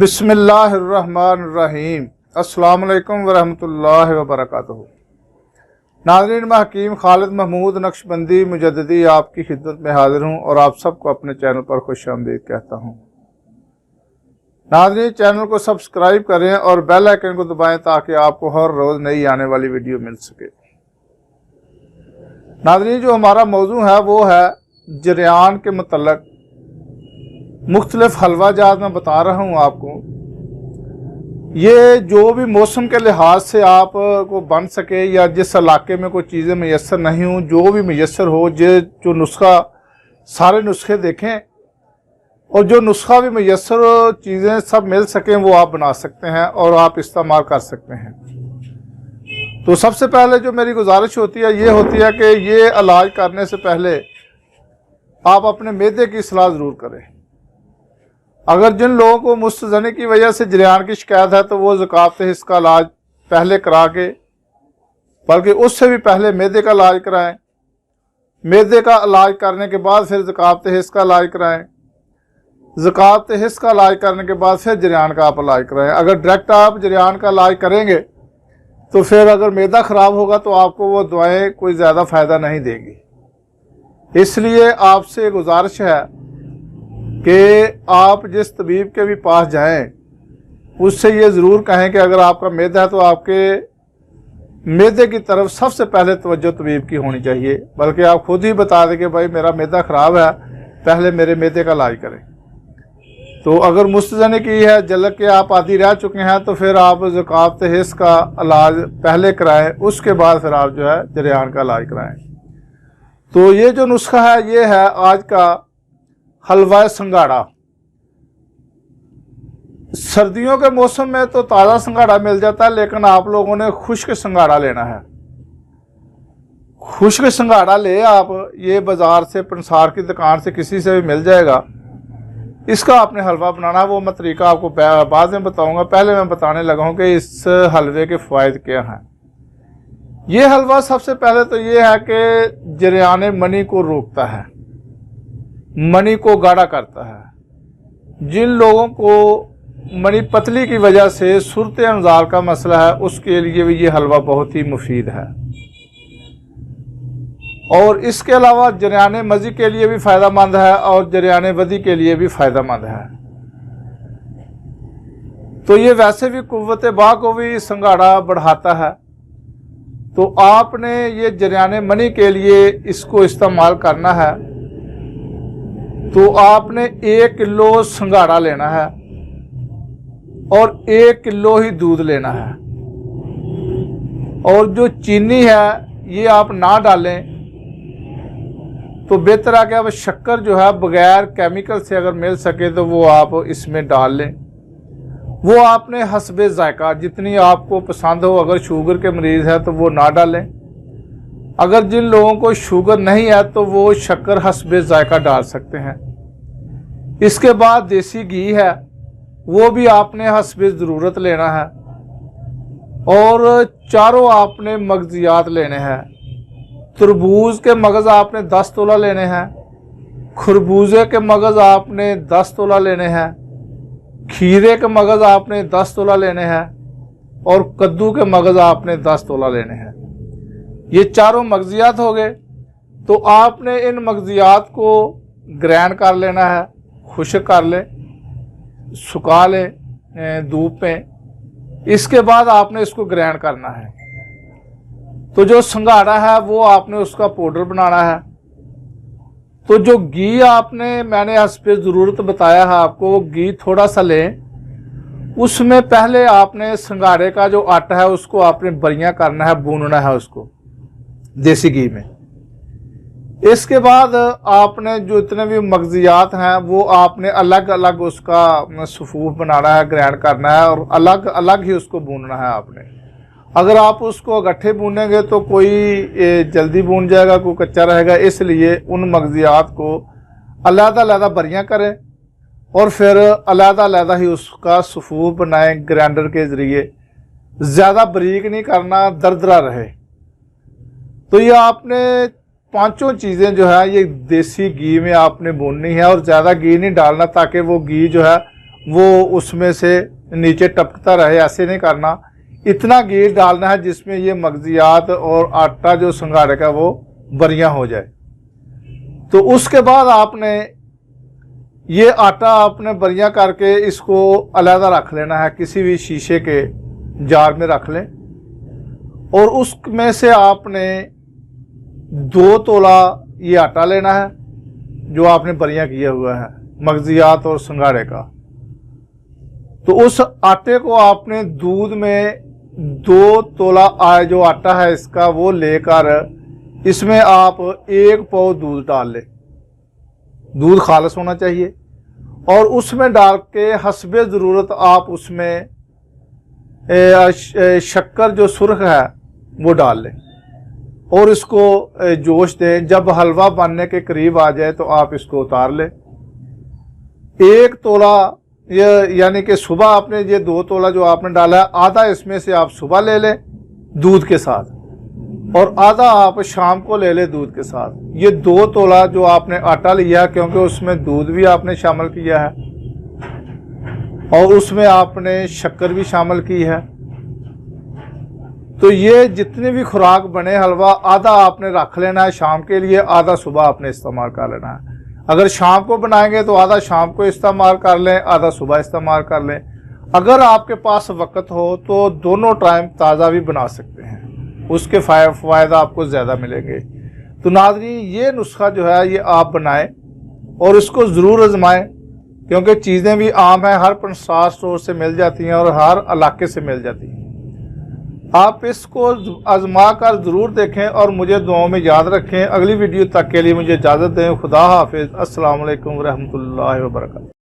बिस्मिल्लाहिर्रहमानिर्रहीम। अस्सलाम वालेकुम वरहमतुल्लाहि वबरकातुहू। नाज़रीन, मैं हकीम खालिद महमूद नक्शबंदी मुजद्दिदी आपकी खिदमत में हाजिर हूँ और आप सबको अपने चैनल पर खुशामदीद कहता हूँ। नाज़रीन, चैनल को सब्सक्राइब करें और बेल आइकन को दबाएं ताकि आपको हर रोज़ नई आने वाली वीडियो मिल सके। नाज़रीन, जो हमारा मौजू है वो है जरियान के मुतल्लक मुख्तलिफ हलवा जात में बता रहा हूँ आपको। ये जो भी मौसम के लिहाज से आप को बन सके या जिस इलाके में कोई चीज़ें मैसर नहीं हों, जो भी मैसर हो, जो नुस्खा सारे नुस्खे देखें और जो नुस्खा भी मैसर चीज़ें सब मिल सकें वो आप बना सकते हैं और आप इस्तेमाल कर सकते हैं। तो सबसे पहले जो मेरी गुजारिश होती है ये होती है कि ये इलाज करने से पहले आप अपने मैदे की इस्लाह ज़रूर करें। अगर जिन लोगों को मुस्तज़नी की वजह से जरियान की शिकायत है तो वो ज़कात हिस्स का इलाज पहले करा के, बल्कि उससे भी पहले मैदे का इलाज कराएं। मैदे का इलाज करने के बाद फिर ज़कात हिस्स का इलाज कराएं। ज़कात हिस्स का इलाज करने के बाद फिर जरियान का आप इलाज कराएं। अगर डायरेक्ट आप जरियान का इलाज करेंगे तो फिर अगर मैदा ख़राब होगा तो आपको वो दवाएँ कोई ज़्यादा फ़ायदा नहीं देगी। इसलिए आपसे गुजारिश है कि आप जिस तबीब के भी पास जाएं उससे ये ज़रूर कहें कि अगर आपका मैदा है तो आपके मैदे की तरफ सबसे पहले तवज्जो तबीब की होनी चाहिए, बल्कि आप खुद ही बता दें कि भाई मेरा मैदा ख़राब है, पहले मेरे मैदे का इलाज करें। तो अगर मुस्तज़नी की है जलक के आप आदी रह चुके हैं तो फिर आप ज़कात हिस्स का इलाज पहले कराएं, उसके बाद फिर आप जो है जरियान का इलाज कराएं। तो ये जो नुस्खा है ये है आज का हलवा संगाड़ा। सर्दियों के मौसम में तो ताज़ा संगाड़ा मिल जाता है, लेकिन आप लोगों ने खुश्क संगाड़ा लेना है। खुश्क संगाड़ा ले आप, ये बाज़ार से पंसार की दुकान से किसी से भी मिल जाएगा। इसका आपने हलवा बनाना है। वो मैं तरीका आपको बाद में बताऊंगा। पहले मैं बताने लगा हूँ कि इस हलवे के फ़ायदे क्या हैं। ये हलवा सबसे पहले तो ये है कि जरियान मनी को रोकता है, मनी को गाढ़ा करता है। जिन लोगों को मनी पतली की वजह से सूरत अंजाल का मसला है उसके लिए भी ये हलवा बहुत ही मुफीद है। और इसके अलावा जरियान मज़ी के लिए भी फ़ायदेमंद है और जरियान वदी के लिए भी फ़ायदेमंद है। तो ये वैसे भी कुव्वत बा को भी संगाड़ा बढ़ाता है। तो आपने ये जरियान मनी के लिए इसको इस्तेमाल करना है। तो आपने 1 किलो संगाड़ा लेना है और 1 किलो ही दूध लेना है। और जो चीनी है ये आप ना डालें तो बेहतर है कि अब शक्कर जो है बगैर केमिकल से अगर मिल सके तो वो आप इसमें डाल लें। वो आपने हस्बे जायका जितनी आपको पसंद हो, अगर शुगर के मरीज़ है तो वो ना डालें। अगर जिन लोगों को शुगर नहीं है तो वो शक्कर हस्बे जायका डाल सकते हैं। इसके बाद देसी घी है वो भी आपने हस्बे ज़रूरत लेना है। और चारों आपने मगज़ियात लेने हैं। तरबूज के मगज़ आपने 10 तोला लेने हैं। खरबूजे के मगज़ आपने 10 तोला लेने हैं। खीरे के मगज़ आपने 10 तोला लेने हैं और कद्दू के मगज़ आपने 10 तोला लेने हैं। ये चारों मगज़ियात हो गए। तो आपने इन मगज़ियात को ग्राइंड कर लेना है, खुश्क कर ले, सुखा ले धूप में। इसके बाद आपने इसको ग्राइंड करना है। तो जो संगाड़ा है वो आपने उसका पाउडर बनाना है। तो जो घी आपने, मैंने इस पे ज़रूरत बताया है आपको, वो घी थोड़ा सा लें। उसमें पहले आपने संगाड़े का जो आटा है उसको आपने बरियां करना है, भूनना है उसको देसी घी में। इसके बाद आपने जो इतने भी मगज़ियात हैं वो आपने अलग अलग उसका सफूफ बनाना है, ग्राइंड करना है और अलग अलग ही उसको भूनना है आपने। अगर आप उसको इकट्ठे भूनेंगे तो कोई जल्दी भून जाएगा, कोई कच्चा रहेगा। इसलिए उन मगज़ियात को अलग-अलग बरियां करें और फिर अलग-अलग ही उसका सफूफ बनाएं ग्राइंडर के ज़रिए। ज़्यादा बारीक नहीं करना, दरदरा रहे। तो ये आपने पांचों चीज़ें जो है ये देसी घी में आपने भूननी है और ज़्यादा घी नहीं डालना ताकि वो घी जो है वो उसमें से नीचे टपकता रहे, ऐसे नहीं करना। इतना घी डालना है जिसमें ये मगजियात और आटा जो संघाड़े का वो बरियां हो जाए। तो उसके बाद आपने ये आटा आपने बरियां करके इसको अलहदा रख लेना है, किसी भी शीशे के जार में रख लें। और उसमें से आपने 2 तोला ये आटा लेना है जो आपने बरियां किया हुआ है मगजियात और संघाड़े का। तो उस आटे को आपने दूध में 2 तोला जो आटा है इसका वो लेकर इसमें आप 1 पाव दूध डाल लें। दूध खालिस होना चाहिए। और उसमें डाल के हस्बे ज़रूरत आप उसमें शक्कर जो सुर्ख है वो डाल लें और इसको जोश दें। जब हलवा बनने के करीब आ जाए तो आप इसको उतार लें। 1 तोला यानी कि सुबह आपने ये 2 तोला जो आपने डाला है, आधा इसमें से आप सुबह ले लें दूध के साथ और आधा आप शाम को ले लें दूध के साथ। ये 2 तोला जो आपने आटा लिया, क्योंकि उसमें दूध भी आपने शामिल किया है और उसमें आपने शक्कर भी शामिल की है। तो ये जितनी भी खुराक बने हलवा, आधा आपने रख लेना है शाम के लिए, आधा सुबह आपने इस्तेमाल कर लेना है। अगर शाम को बनाएंगे तो आधा शाम को इस्तेमाल कर लें, आधा सुबह इस्तेमाल कर लें। अगर आपके पास वक्त हो तो दोनों टाइम ताज़ा भी बना सकते हैं, उसके फ़ायदा आपको ज़्यादा मिलेंगे। तो नाज़रीन, ये नुस्खा जो है ये आप बनाएं और इसको ज़रूर आजमाएं, क्योंकि चीज़ें भी आम हैं, हर पंसार स्टोर से मिल जाती हैं और हर इलाके से मिल जाती हैं। आप इसको आजमा कर ज़रूर देखें और मुझे दुआओं में याद रखें। अगली वीडियो तक के लिए मुझे इजाज़त दें। खुदा हाफिज़। अस्सलाम वालेकुम रहमतुल्लाहि व बरकातहू।